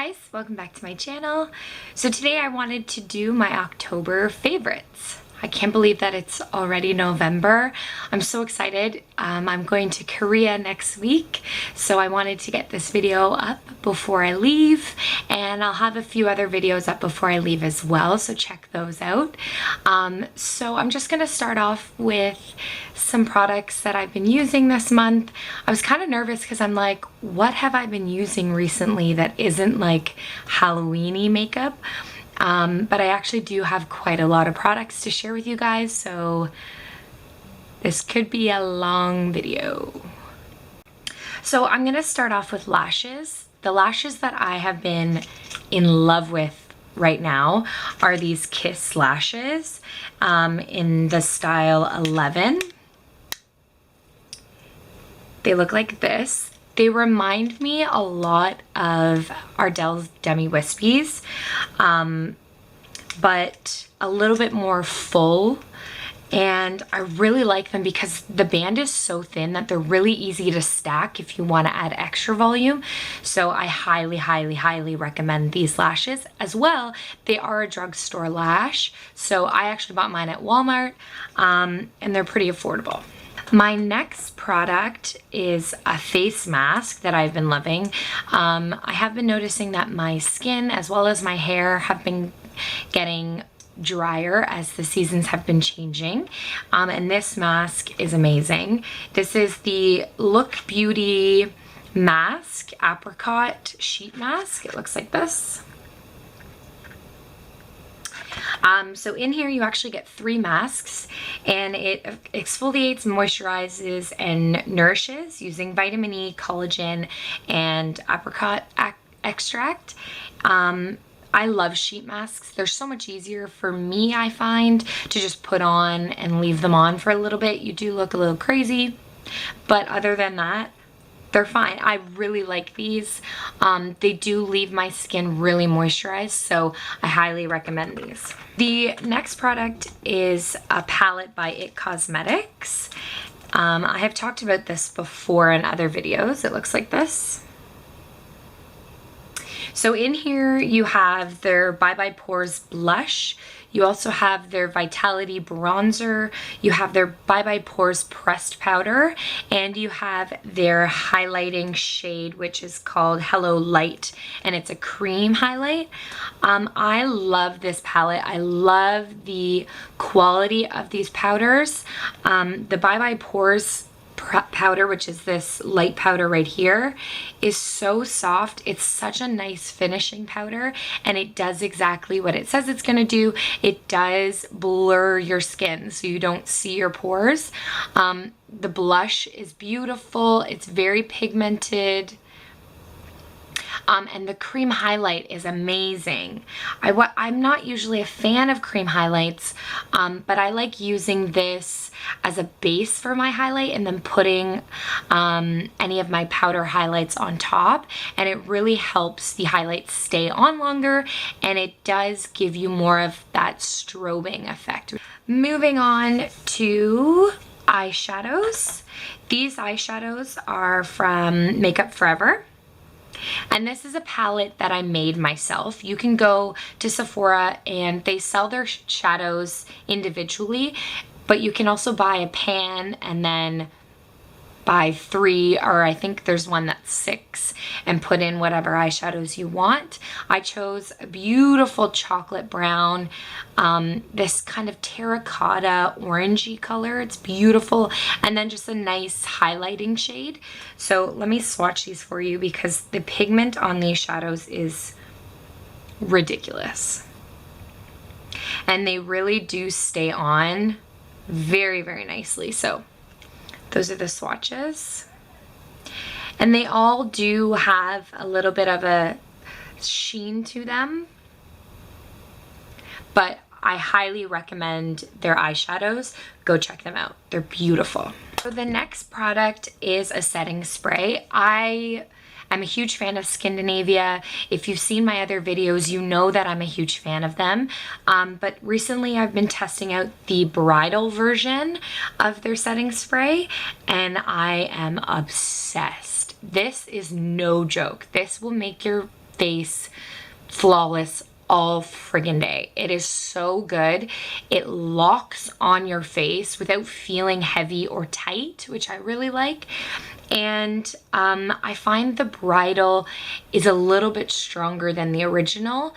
guys, welcome back to my channel. So today I wanted to do my October favorites. I can't believe that it's already November. I'm so excited. I'm going to Korea next week, so I wanted to get this video up before I leave, and I'll have a few other videos up before I leave as well, so check those out. So I'm just gonna start off with some products that I've been using this month. I was kind of nervous because I'm like, what have I been using recently that isn't like Halloween-y makeup? But I actually do have quite a lot of products to share with you guys, so this could be a long video. So I'm gonna start off with lashes. The lashes that I have been in love with right now are these Kiss lashes in the style 11. They look like this. They remind me a lot of Ardell's Demi Wispies, but a little bit more full. And I really like them because the band is so thin that they're really easy to stack if you want to add extra volume. So I highly, highly, highly recommend these lashes as well. They are a drugstore lash. So I actually bought mine at Walmart, and they're pretty affordable. My next product is a face mask that I've been loving. I have been noticing that my skin as well as my hair have been getting drier as the seasons have been changing, and this mask is amazing. This is the Look Beauty mask, Apricot sheet mask. It looks like this. So in here you actually get 3 masks, and it exfoliates, moisturizes, and nourishes using vitamin E, collagen, and apricot extract. I love sheet masks. They're so much easier for me, I find, to just put on and leave them on for a little bit. You do look a little crazy, but other than that, they're fine. I really like these. They do leave my skin really moisturized, so I highly recommend these. The next product is a palette by IT Cosmetics. I have talked about this before in other videos. It looks like this. So in here you have their Bye Bye Pores blush. You also have their Vitality bronzer. You have their Bye Bye Pores pressed powder, and you have their highlighting shade, which is called Hello Light, and it's a cream highlight. I love this palette. I love the quality of these powders. The Bye Bye Pores powder, which is this light powder right here, is so soft. It's such a nice finishing powder, and it does exactly what it says it's going to do. It does blur your skin so you don't see your pores. The blush is beautiful. It's very pigmented. And the cream highlight is amazing. I'm not usually a fan of cream highlights, but I like using this as a base for my highlight and then putting any of my powder highlights on top, and it really helps the highlights stay on longer, and it does give you more of that strobing effect. Moving on to eyeshadows. These eyeshadows are from Makeup Forever. And this is a palette that I made myself. You can go to Sephora and they sell their shadows individually, but you can also buy a pan and then buy 3, or I think there's one that's 6, and put in whatever eyeshadows you want. I chose a beautiful chocolate brown, this kind of terracotta orangey color. It's beautiful, and then just a nice highlighting shade. So let me swatch these for you because the pigment on these shadows is ridiculous, and they really do stay on very, very nicely. So those are the swatches, and they all do have a little bit of a sheen to them, but I highly recommend their eyeshadows. Go check them out. They're beautiful. So the next product is a setting spray. I'm a huge fan of Skindinavia. If you've seen my other videos, you know that I'm a huge fan of them. But recently I've been testing out the Bridal version of their setting spray, and I am obsessed. This is no joke. This will make your face flawless all friggin' day. It is so good. It locks on your face without feeling heavy or tight, which I really like. And I find the Bridal is a little bit stronger than the original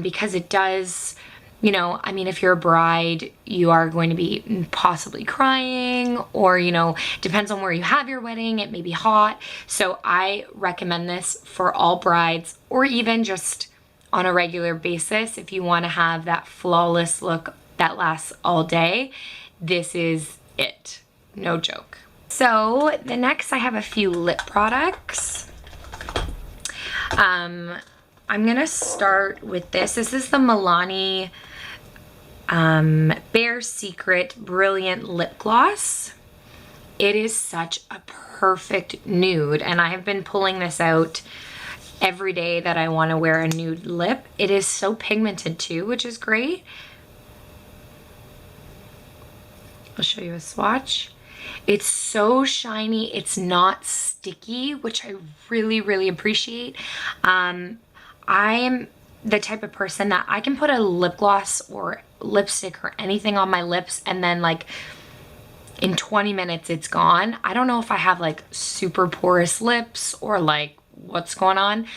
because it does, you know, I mean, if you're a bride, you are going to be possibly crying, or, you know, depends on where you have your wedding, it may be hot. So I recommend this for all brides, or even just on a regular basis. If you want to have that flawless look that lasts all day, this is it. No joke. So the next, I have a few lip products. I'm gonna start with this. This is the Milani Bare Secret Brilliant Lip Gloss. It is such a perfect nude, and I have been pulling this out every day that I want to wear a nude lip. It is so pigmented too, which is great. I'll show you a swatch. It's so shiny. It's not sticky, which I really, really appreciate. I am the type of person that I can put a lip gloss or lipstick or anything on my lips, and then like in 20 minutes it's gone. I don't know if I have like super porous lips or like what's going on,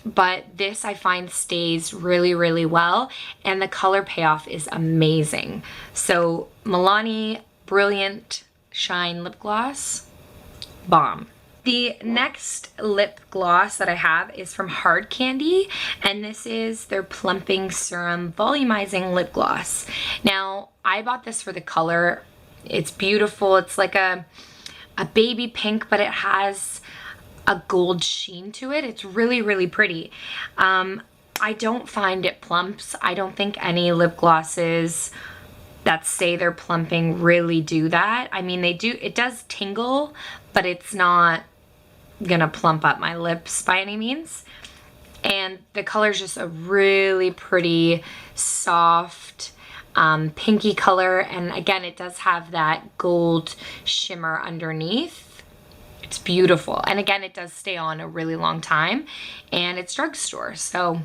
but this I find stays really, really well, and the color payoff is amazing. So Milani Brilliant Shine Lip Gloss, bomb. The next lip gloss that I have is from Hard Candy, and this is their Plumping Serum Volumizing Lip Gloss. Now, I bought this for the color. It's beautiful. It's like a baby pink, but it has a gold sheen to it. It's really, really pretty. I don't find it plumps. I don't think any lip glosses that say they're plumping really do that. I mean, they do, it does tingle, but it's not gonna plump up my lips by any means. And the color is just a really pretty, soft, pinky color. And again, it does have that gold shimmer underneath. It's beautiful. And again, it does stay on a really long time, and it's drugstore, so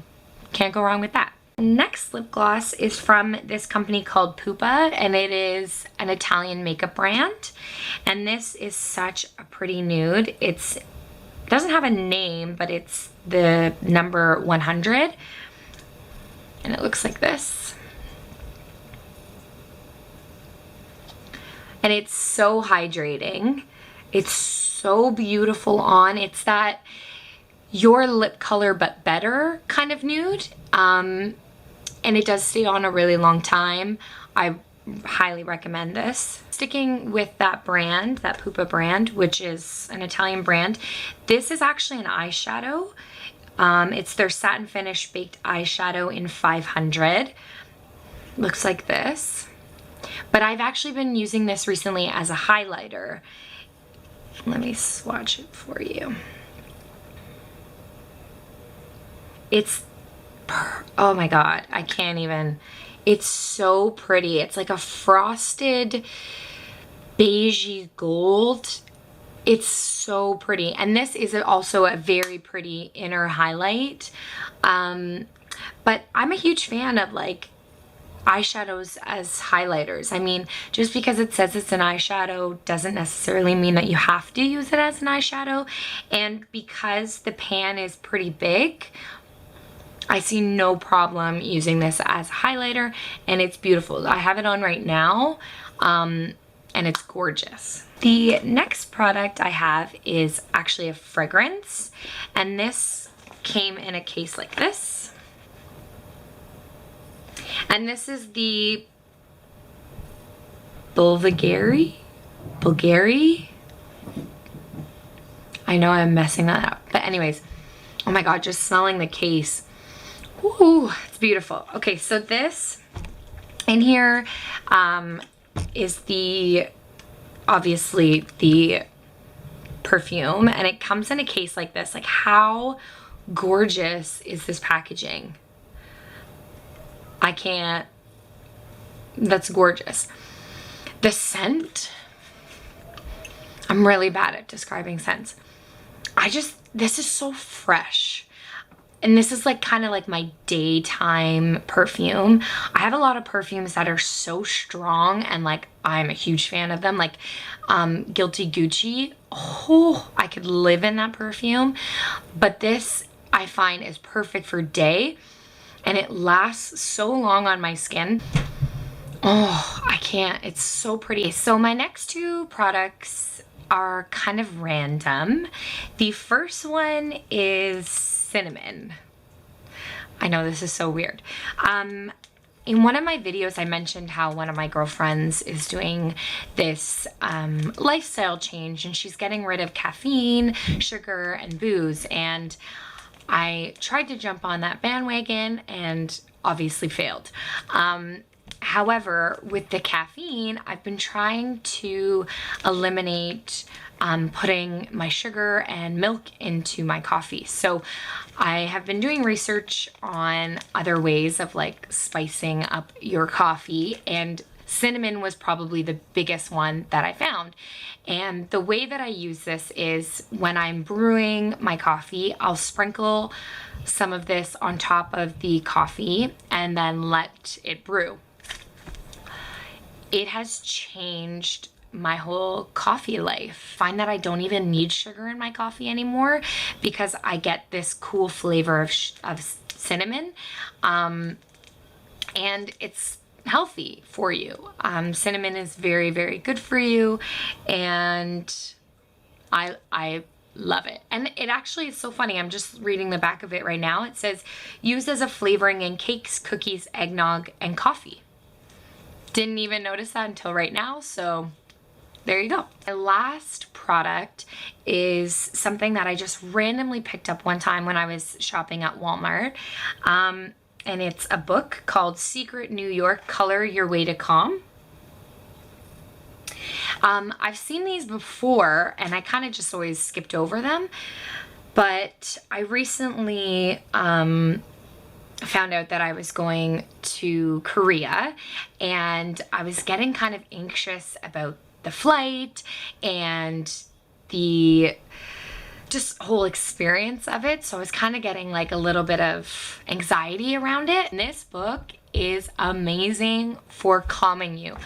can't go wrong with that. Next lip gloss is from this company called Pupa, and it is an Italian makeup brand. And this is such a pretty nude. It doesn't have a name, but it's the number 100. And it looks like this. And it's so hydrating. It's so beautiful on. It's that your lip color but better kind of nude. And it does stay on a really long time. I highly recommend this. Sticking with that brand, that Pupa brand, which is an Italian brand, this is actually an eyeshadow. It's their Satin Finish Baked Eyeshadow in 500. Looks like this. But I've actually been using this recently as a highlighter. Let me swatch it for you. It's, oh my God, I can't even. It's so pretty. It's like a frosted beigey gold. It's so pretty. And this is also a very pretty inner highlight. But I'm a huge fan of like eyeshadows as highlighters. I mean, just because it says it's an eyeshadow doesn't necessarily mean that you have to use it as an eyeshadow. And because the pan is pretty big, I see no problem using this as a highlighter, and it's beautiful. I have it on right now, and it's gorgeous. The next product I have is actually a fragrance, and this came in a case like this. And this is the BVLGARI? I know I'm messing that up, but anyways, oh my God, just smelling the case. Ooh, it's beautiful. Okay, so this in here is obviously the perfume, and it comes in a case like this. Like, how gorgeous is this packaging? I can't, that's gorgeous. The scent, I'm really bad at describing scents. This is so fresh. and this is like kind of like my daytime perfume. I have a lot of perfumes that are so strong, and like I'm a huge fan of them, like Guilty Gucci. Oh, I could live in that perfume. But this I find is perfect for day, and it lasts so long on my skin. Oh, I can't. It's so pretty. So my next two products are kind of random. The first one is cinnamon. I know this is so weird. In one of my videos, I mentioned how one of my girlfriends is doing this lifestyle change, and she's getting rid of caffeine, sugar, and booze. And I tried to jump on that bandwagon and obviously failed. However, with the caffeine, I've been trying to eliminate putting my sugar and milk into my coffee. So I have been doing research on other ways of like spicing up your coffee, and cinnamon was probably the biggest one that I found. And the way that I use this is when I'm brewing my coffee, I'll sprinkle some of this on top of the coffee and then let it brew. It has changed my whole coffee life. I find that I don't even need sugar in my coffee anymore because I get this cool flavor of cinnamon, and it's healthy for you. Cinnamon is very, very good for you, and I love it. And it actually is so funny. I'm just reading the back of it right now. It says, used as a flavoring in cakes, cookies, eggnog, and coffee. Didn't even notice that until right now, so there you go. My last product is something that I just randomly picked up one time when I was shopping at Walmart. And it's a book called Secret New York, Color Your Way to Calm. I've seen these before, and I kind of just always skipped over them. But I recently found out that I was going to Korea, and I was getting kind of anxious about the flight and the just whole experience of it. So I was kind of getting like a little bit of anxiety around it. And this book is amazing for calming you.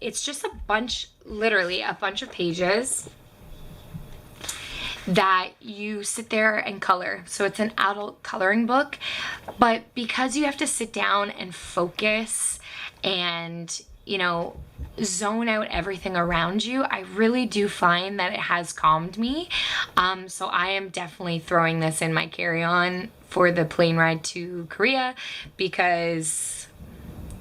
It's just a bunch, literally a bunch of pages that you sit there and color. So it's an adult coloring book, but because you have to sit down and focus and, you know, zone out everything around you, I really do find that it has calmed me. So I am definitely throwing this in my carry-on for the plane ride to Korea because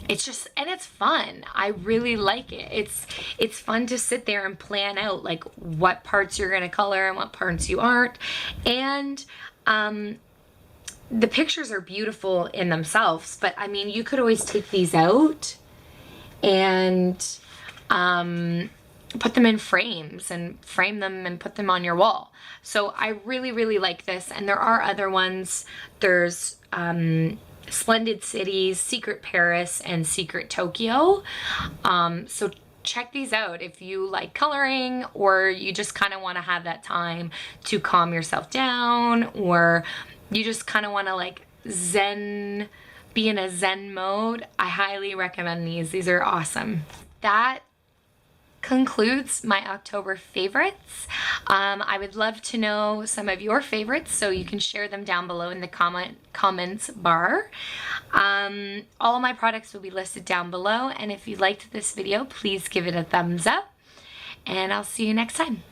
it's just, and it's fun. I really like it. It's fun to sit there and plan out like what parts you're gonna color and what parts you aren't. And the pictures are beautiful in themselves, but I mean, you could always take these out and put them in frames and frame them and put them on your wall. So I really, really like this. And there are other ones. There's Splendid Cities, Secret Paris, and Secret Tokyo. So check these out if you like coloring, or you just kind of want to have that time to calm yourself down, or you just kind of want to like zen, be in a zen mode. I highly recommend these. These are awesome. That concludes my October favorites. I would love to know some of your favorites, so you can share them down below in the comments bar. All of my products will be listed down below, and if you liked this video, please give it a thumbs up, and I'll see you next time.